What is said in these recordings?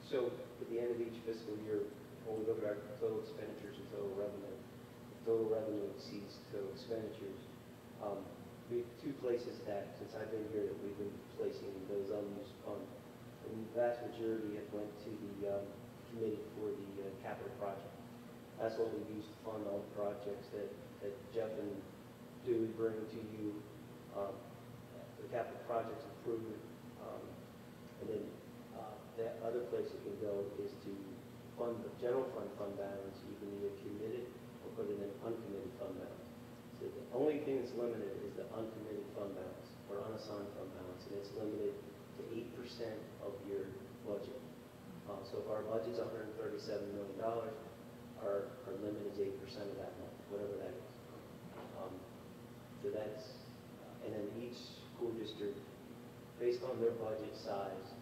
So at the end of each fiscal year, when we look at our total expenditures and total revenue exceeds total expenditures. We have two places that, since I've been here, that we've been placing those unused funds. The vast majority have went to the committee for the capital project. That's what we use to fund all the projects that Jeff and Dewey bring to you. The capital projects improvement. And then that other place it can go is to fund the general fund balance. You can either commit it or put it in uncommitted fund balance. So the only thing that's limited is the uncommitted fund balance or unassigned fund balance, and it's limited to 8% of your budget. So if our budget's $137 million, our limit is 8% of that number, whatever that is. So that's, and then each school district, based on their budget size,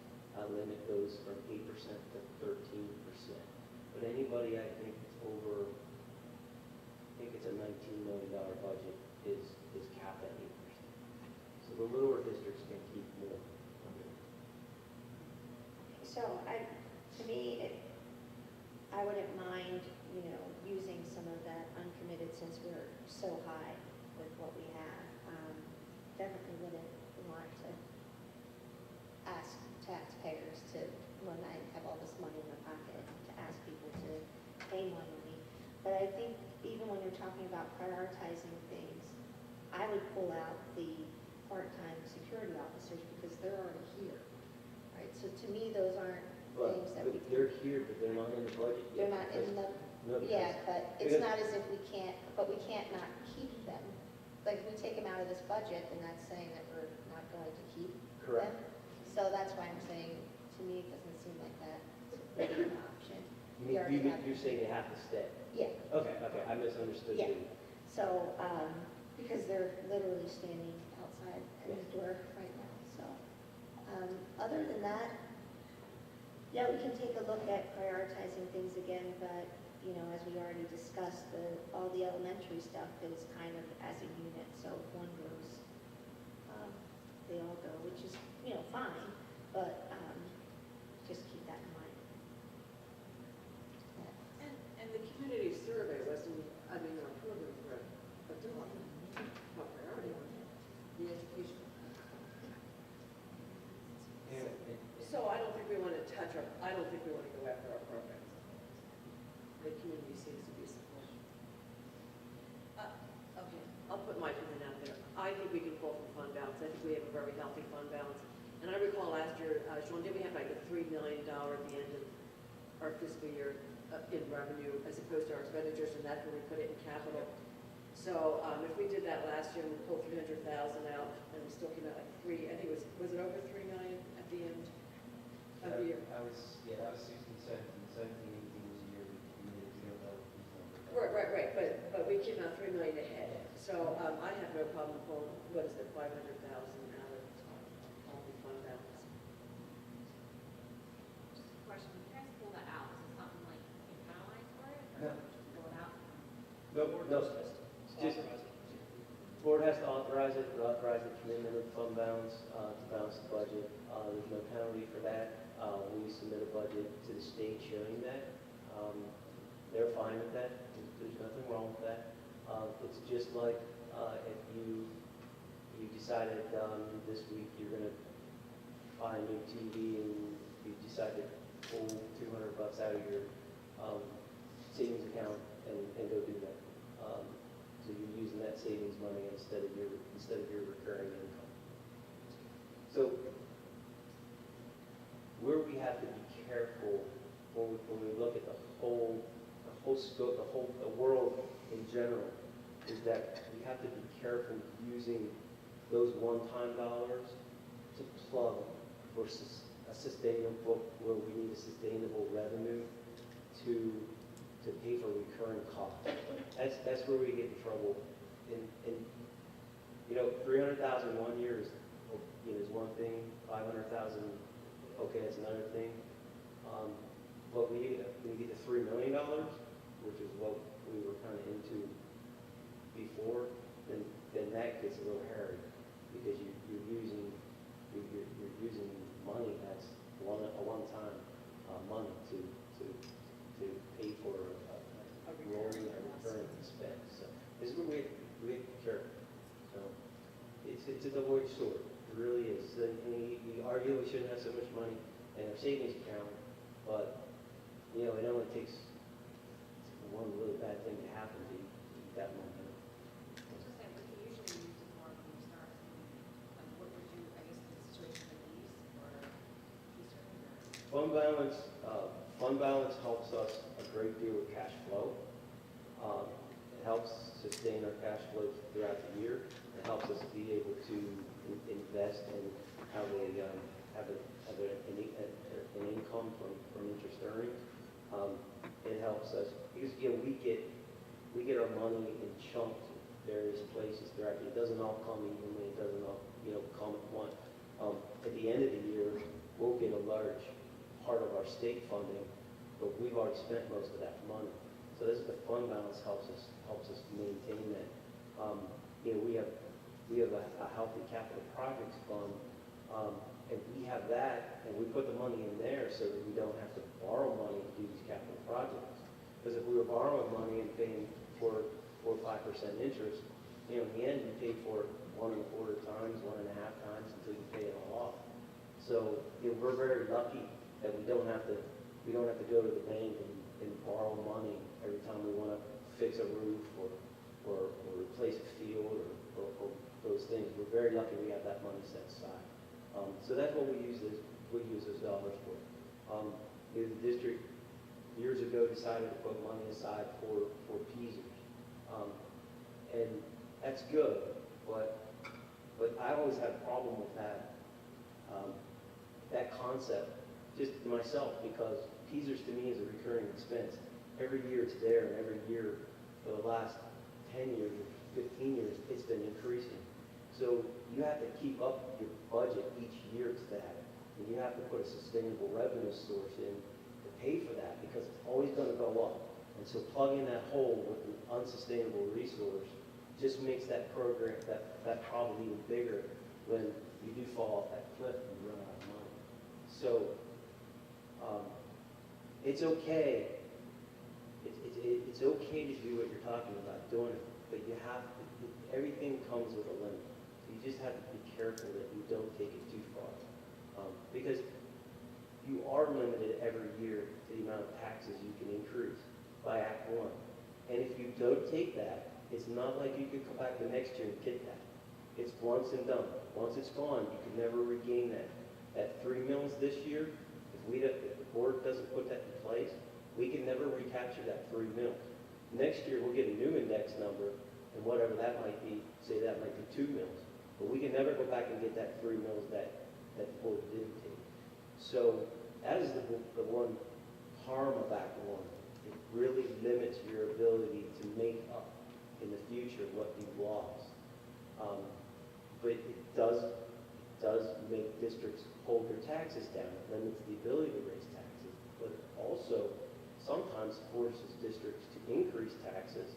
limit goes from 8% to 13%. But anybody, I think, over, I think it's a $19 million budget, is capped at 8%. So the lower districts can keep more. So to me, I wouldn't mind, using some of that uncommitted since we're so high with what we have. Definitely wouldn't want to ask taxpayers to, when I have all this money in my pocket, to ask people to pay more money. But I think even when you're talking about prioritizing things, I would pull out the part-time security officers because they're already here, right? So to me, those aren't things that we can. They're here, but they're not in the budget yet. They're not in the, No, yeah, but it's not as if we can't, but we can't not keep them. Like, if we take them out of this budget, then that's saying that we're not going to keep Correct. them. So that's why I'm saying, to me, it doesn't seem like that's a good option. We already have- You're saying they have to stay? Yeah, Okay, I misunderstood Yeah. you. so, because they're literally standing outside at the door right now, so. Other than that, yeah, we can take a look at prioritizing things again, but, as we already discussed, all the elementary stuff is kind of as a unit, so if one goes, they all go, which is, fine, but just keep that in mind. And the community survey wasn't, proven for a dog, not priority, the education. So I don't think we want to touch I don't think we want to go after our programs. The community seems to be supportive. Okay, I'll put my opinion out there. I think we can pull from fund balance. I think we have a very healthy fund balance. And I recall last year, Sean, did we have like a $3 million at the end of our fiscal year in revenue as opposed to our expenditures, and that's where we put it in capital. So if we did that last year, we pulled 300,000 out, and we still came out like I think it was it over 3 million at the end of the year? That was 16, 17, 17, 18 was a year we needed to go about these numbers. Right, but we came out 3 million ahead. So I have no problem pulling, what is it, 500,000 out of the fund balance. Just a question, when you guys pull that out, is it something like you penalize for it? No. Or just pull it out? No, just, board has to authorize it, authorize the commitment of fund balance to balance the budget. There's no penalty for that. When you submit a budget to the state showing that, they're fine with that. There's nothing wrong with that. It's just like if you decided this week you're going to buy a new TV and you decide to pull $200 out of your savings account and go do that. So you're using that savings money instead of your recurring income. So where we have to be careful when we look at the whole scope, the world in general, is that we have to be careful using those one-time dollars to plug for a sustainable, where we need a sustainable revenue to pay for recurring costs. That's where we get in trouble. In 300,000 one year is one thing. 500,000, okay, that's another thing. But we get to $3 million, which is what we were kind of into before. Then that gets a little hairy because you're using money that's a one time. shouldn't have so much money in our savings account, but, you know, it only takes one really bad thing to happen to eat that money. I was just saying, what do you usually use it for when you start, like, what would you, I guess, in the situation of these, or teaser, or? Fund balance helps us a great deal with cash flow. It helps sustain our cash flow throughout the year. It helps us be able to invest and have an income from interest earnings. It helps us because, you know, we get our money in chunks in various places throughout. It doesn't all come evenly. It doesn't all, you know, come at once. At the end of the year, we'll get a large part of our state funding, but we've already spent most of that money. So this, the fund balance helps us maintain that. You know, we have a healthy capital projects fund, and we have that, and we put the money in there so that we don't have to borrow money to do these capital projects. Because if we were borrowing money and paying 4 or 5% interest, you know, in the end, you pay for it 1.25 times, 1.5 times until you pay it all off. So, you know, we're very lucky that we don't have to go to the bank and borrow money every time we want to fix a roof or replace a field or those things. We're very lucky we have that money set aside. So that's what we use those dollars for. The district years ago decided to put money aside for PZERS. And that's good, but I always had a problem with that concept, just myself, because PZERS to me is a recurring expense. Every year it's there, and every year for the last 10 years or 15 years, it's been increasing. So you have to keep up your budget each year to that, and you have to put a sustainable revenue source in to pay for that, because it's always going to go up. And so plugging that hole with an unsustainable resource just makes that program, that problem even bigger when you do fall off that cliff and you run out of money. So it's okay. It's okay to do what you're talking about doing it, but you have to, everything comes with a limit. You just have to be careful that you don't take it too far. Because you are limited every year to the amount of taxes you can increase by Act 1. And if you don't take that, it's not like you could come back the next year and get that. It's once and done. Once it's gone, you can never regain that. That 3 mils this year, if the board doesn't put that in place, we can never recapture that 3 mils. Next year, we'll get a new index number, and whatever that might be, say that might be 2 mils. But we can never go back and get that 3 mils that the board didn't take. So that is the one harm of Act 1. It really limits your ability to make up in the future what you've lost. But it does make districts hold their taxes down. It limits the ability to raise taxes. But it also sometimes forces districts to increase taxes,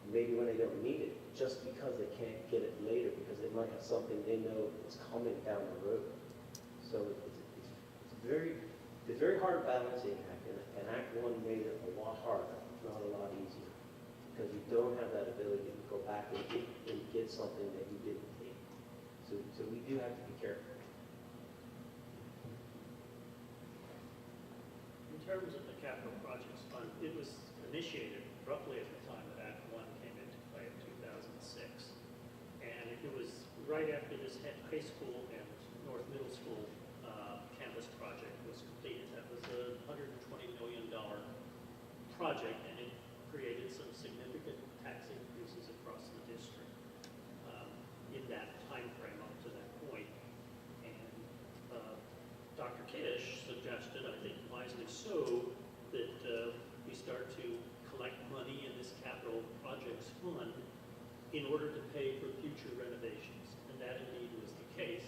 maybe when they don't need it, just because they can't get it later, because they might have something they know is coming down the road. So it's a very hard balancing act, and Act 1 made it a lot harder, not a lot easier, because you don't have that ability to go back and get something that you didn't take. So we do have to be careful. In terms of the capital projects fund, it was initiated roughly at the time that Act 1 came into play in 2006. And it was right after this high school and North Middle School campus project was completed. That was a $120 million project, and it created some significant tax increases across the district in that time frame up to that point. And Dr. Kish suggested, I think wisely so, that we start to collect money in this capital projects fund in order to pay for future renovations. And that indeed was the case.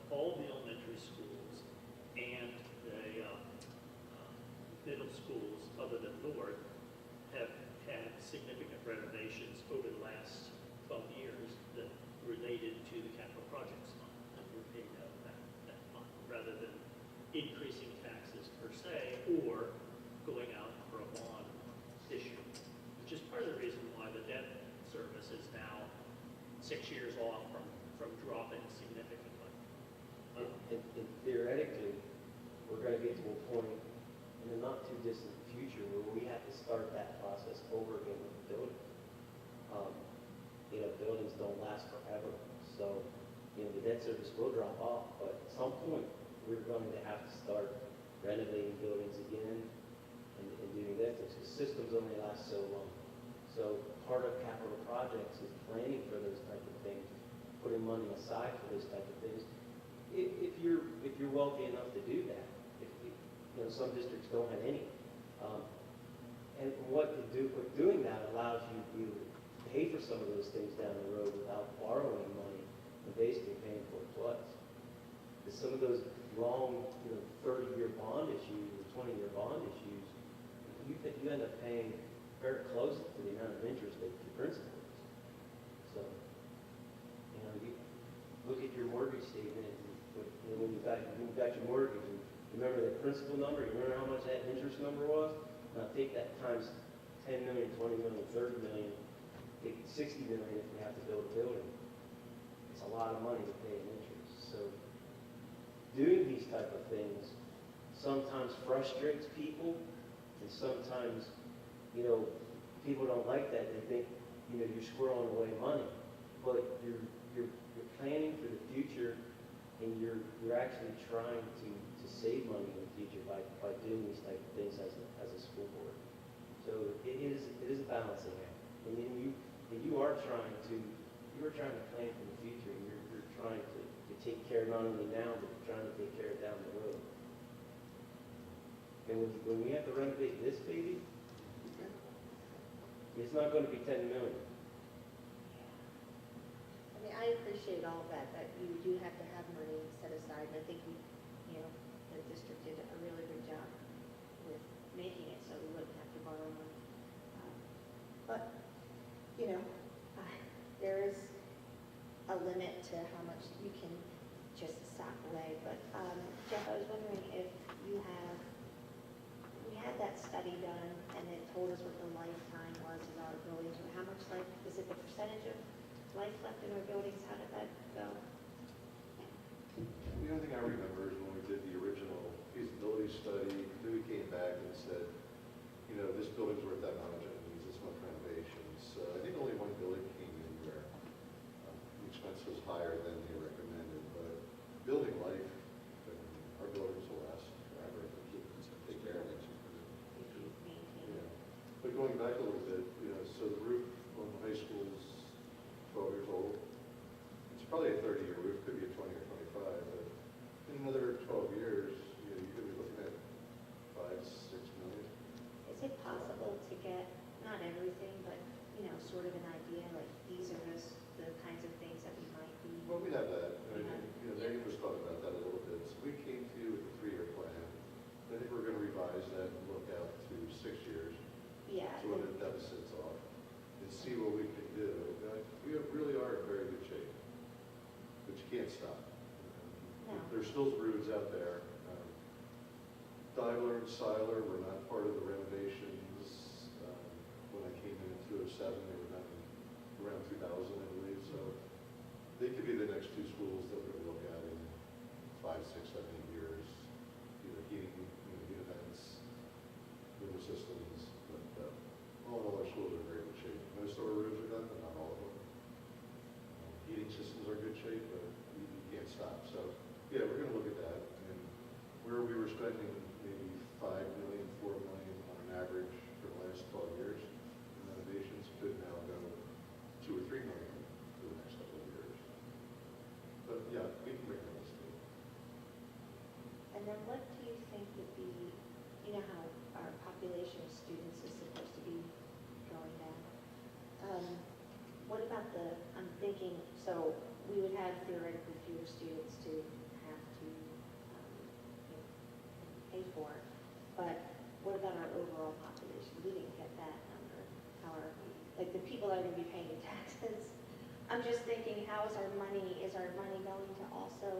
All the elementary schools and the middle schools, other than North, have had significant renovations over the last 12 years that related to the capital projects fund, and were paid out of that fund, rather than increasing taxes per se, or going out for a bond issue, which is part of the reason why the debt service is now 6 years off from dropping significantly. And gonna get to a point in the not too distant future where we have to start that process over again with the building. Buildings don't last forever, so, the debt service will drop off, but at some point, we're going to have to start renovating buildings again and doing that, because systems only last so long. So part of capital projects is planning for those type of things, putting money aside for those type of things. If you're wealthy enough to do that, some districts don't have any. And doing that allows you to pay for some of those things down the road without borrowing money and basically paying for it twice. Because some of those long, 30-year bond issues or 20-year bond issues, you end up paying very close to the amount of interest that your principal is. So, you look at your mortgage statement, and when you've got your mortgage, and remember that principal number, you remember how much that interest number was? Now take that times 10 million, 20 million, 30 million, take 60 million if we have to build a building. It's a lot of money to pay in interest. So doing these type of things sometimes frustrates people, and sometimes, people don't like that. They think, you're squirreling away money, but you're planning for the future, and you're actually trying to save money in the future by doing these type of things as a school board. So it is a balancing act, and you are trying to plan for the future, and you're trying to take care not only now, but you're trying to take care of down the road. And when we have to renovate this baby, it's not going to be 10 million. I mean, I appreciate all of that, you do have to have money set aside, and I think the district did a really good job with making it so we wouldn't have to borrow money. But, there is a limit to how much you can just sock away. But Jeff, I was wondering if we had that study done and it told us what the lifetime was in our buildings, or how much life, is it the percentage of life left in our buildings? How did that go? The only thing I remember is when we did the original feasibility study, then we came back and said, this building's worth that much and it needs this much renovations. I think only one building came in where the expense was higher than they recommended, but building life, our buildings will last forever if we take care of it. Yeah. But going back a little bit, so the roof on the high school is 12 years old. It's probably a 30-year roof, could be a 20 or 25, but in another 12 years, you could be looking at 5, 6 million. Is it possible to get, not everything, but, sort of an idea, like these are the kinds of things that we might be? Well, we have that. Megan was talking about that a little bit. So we came to you with a 3-year plan. I think we're going to revise that and look out to 6 years. Yeah. To what the deficits are and see what we can do. We really are in very good shape, but you can't stop. No. There's still roofs out there. Daimler and Seiler were not part of the renovations. When I came in 2007, they were done around 2000, I believe. So they could be the next 2 schools that we're going to look at in 5, 6, 7, 8 years. Either heating, heat events, window systems. But all our schools are in very good shape. Most of our roofs are done, but not all of them. Heating systems are in good shape, but you can't stop. So yeah, we're going to look at that. And where we were spending maybe $5 million, $4 million on an average for the last 12 years in renovations could now go $2 or $3 million for the next couple of years. But yeah, we can bring those to. And then what do you think would be, how our population of students is supposed to be going down? What about I'm thinking, so we would have theoretically fewer students to have to pay for, but what about our overall population? We didn't get that number. Like the people that are going to be paying the taxes. I'm just thinking, is our money going to also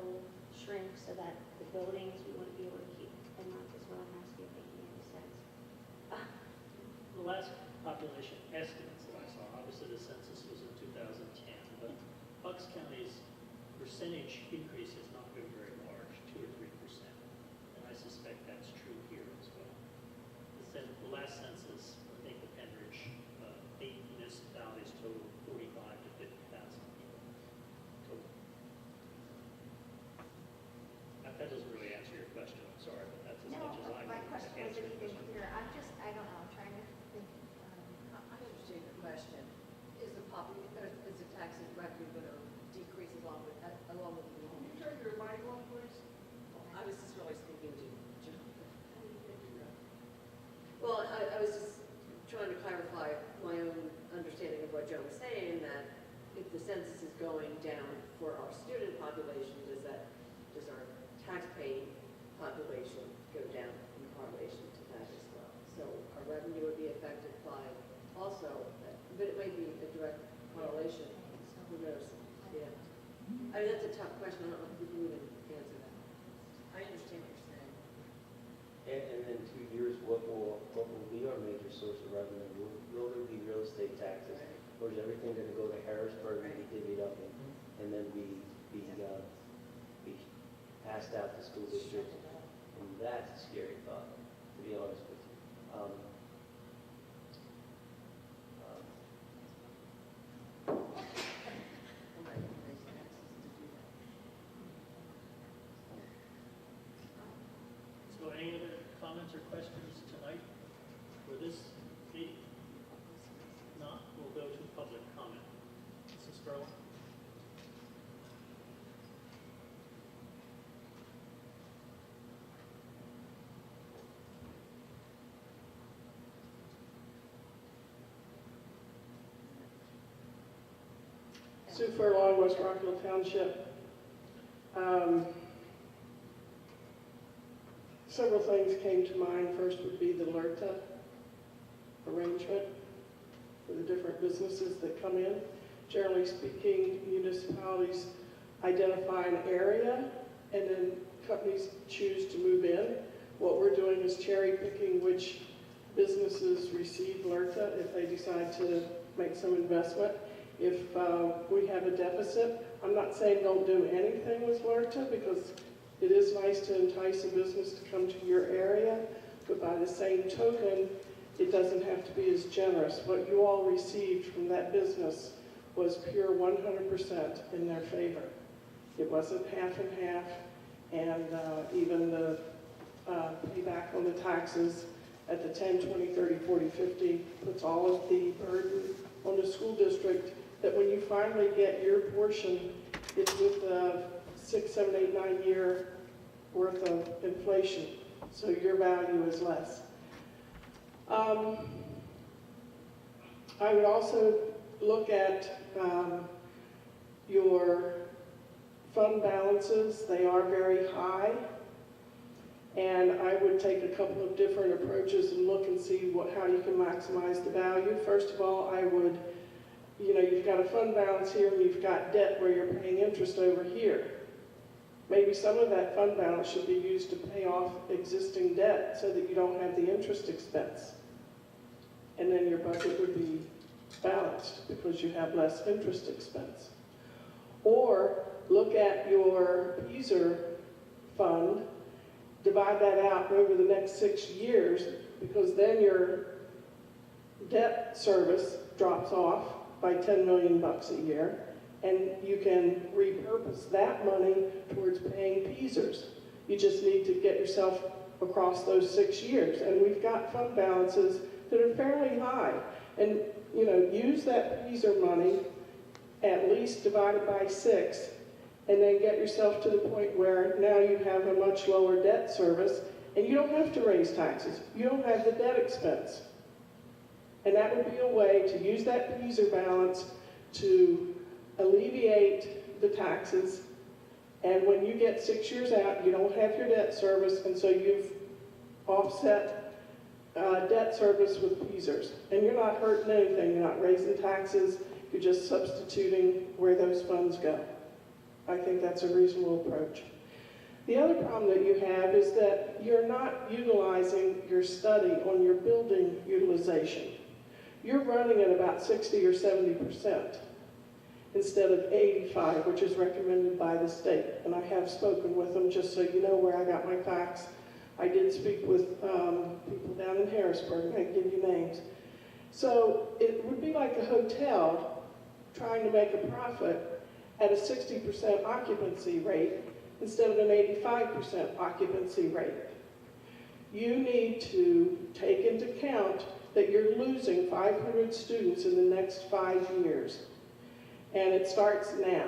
shrink so that the buildings, we wouldn't be able to keep them up as well? Has to be making any sense. The last population estimates that I saw, obviously the census was in 2010, but Bucks County's percentage increase has not been very large, 2 or 3%. And I suspect that that doesn't really answer your question, I'm sorry, but that's as No, much as I my can question answer wasn't your even question. clear. I don't know, I'm trying to think. I understand your question. Is the taxes revenue going to decrease along with the? Can you turn your mic on, please? I was just really speaking to John. Well, I was just trying to clarify my own understanding of what Joe was saying, that if the census is going down for our student population, does our tax-paying population go down in correlation to that as well? So our revenue would be affected by also, but it may be a direct correlation, who knows? Yeah. I mean, that's a tough question, I don't know if you can even answer that. I understand what you're saying. And in 2 years, what will be our major source of revenue? Will there be real estate taxes? Or is everything going to go to Harrisburg and be divvied up and then be passed out to school districts? And that's a scary thought, to be honest with you. So any other comments or questions tonight for this meeting? Not, we'll go to public comment. Mrs. Furlong? Sue Furlong, West Rockville Township. Several things came to mind. First would be the LRTA arrangement for the different businesses that come in. Generally speaking, municipalities identify an area and then companies choose to move in. What we're doing is cherry picking which businesses receive LRTA if they decide to make some investment. If we have a deficit, I'm not saying don't do anything with LRTA because it is nice to entice a business to come to your area, but by the same token, it doesn't have to be as generous. What you all received from that business was pure 100% in their favor. It wasn't half and half, and even the payback on the taxes at the 10, 20, 30, 40, 50 puts all of the burden on the school district that when you finally get your portion, it's with 6, 7, 8, 9 year worth of inflation. So your value is less. I would also look at your fund balances. They are very high. And I would take a couple of different approaches and look and see how you can maximize the value. First of all, I would, you've got a fund balance here and you've got debt where you're paying interest over here. Maybe some of that fund balance should be used to pay off existing debt so that you don't have the interest expense. And then your budget would be balanced because you have less interest expense. Or look at your PSER fund, divide that out over the next 6 years, because then your debt service drops off by $10 million a year, and you can repurpose that money towards paying PSERs. You just need to get yourself across those 6 years, and we've got fund balances that are fairly high. And use that PSER money, at least divided by 6, and then get yourself to the point where now you have a much lower debt service, and you don't have to raise taxes. You don't have the debt expense. And that would be a way to use that PSER balance to alleviate the taxes, and when you get 6 years out, you don't have your debt service, and so you've offset debt service with PSERs. And you're not hurting anything. You're not raising taxes. You're just substituting where those funds go. I think that's a reasonable approach. The other problem that you have is that you're not utilizing your study on your building utilization. You're running at about 60 or 70% instead of 85, which is recommended by the state. And I have spoken with them, just so you know where I got my facts. I did speak with people down in Harrisburg, and I can give you names. So it would be like a hotel trying to make a profit at a 60% occupancy rate, instead of an 85% occupancy rate. You need to take into account that you're losing 500 students in the next 5 years. And it starts now.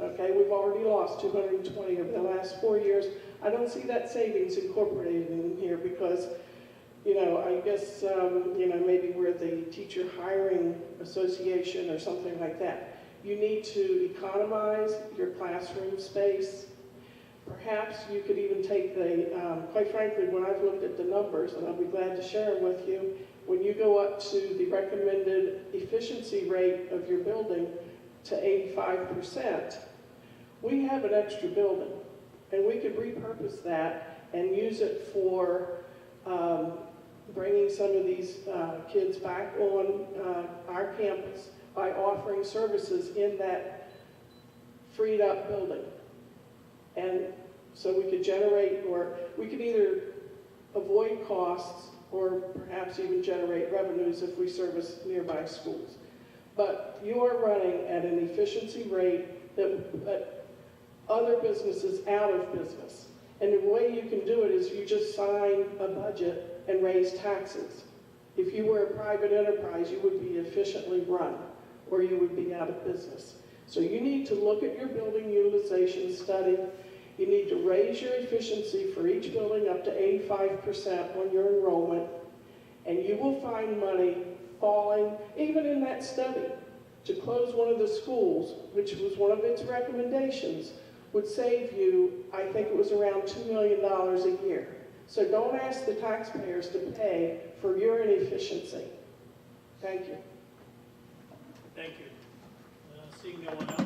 Okay, we've already lost 220 over the last 4 years. I don't see that savings incorporated in here because, you know, I guess, you know, maybe we're the teacher hiring association or something like that. You need to economize your classroom space. Perhaps you could even take the, quite frankly, when I've looked at the numbers, and I'll be glad to share them with you, when you go up to the recommended efficiency rate of your building to 85%, we have an extra building, and we could repurpose that and use it for bringing some of these kids back on our campus by offering services in that freed up building. And so we could generate, or we could either avoid costs or perhaps even generate revenues if we service nearby schools. But you are running at an efficiency rate that put other businesses out of business. And the way you can do it is you just sign a budget and raise taxes. If you were a private enterprise, you would be efficiently run, or you would be out of business. So you need to look at your building utilization study. You need to raise your efficiency for each building up to 85% on your enrollment, and you will find money falling, even in that study, to close one of the schools, which was one of its recommendations, would save you, I think it was around $2 million a year. So don't ask the taxpayers to pay for your inefficiency. Thank you. Thank you. Seeing no one else.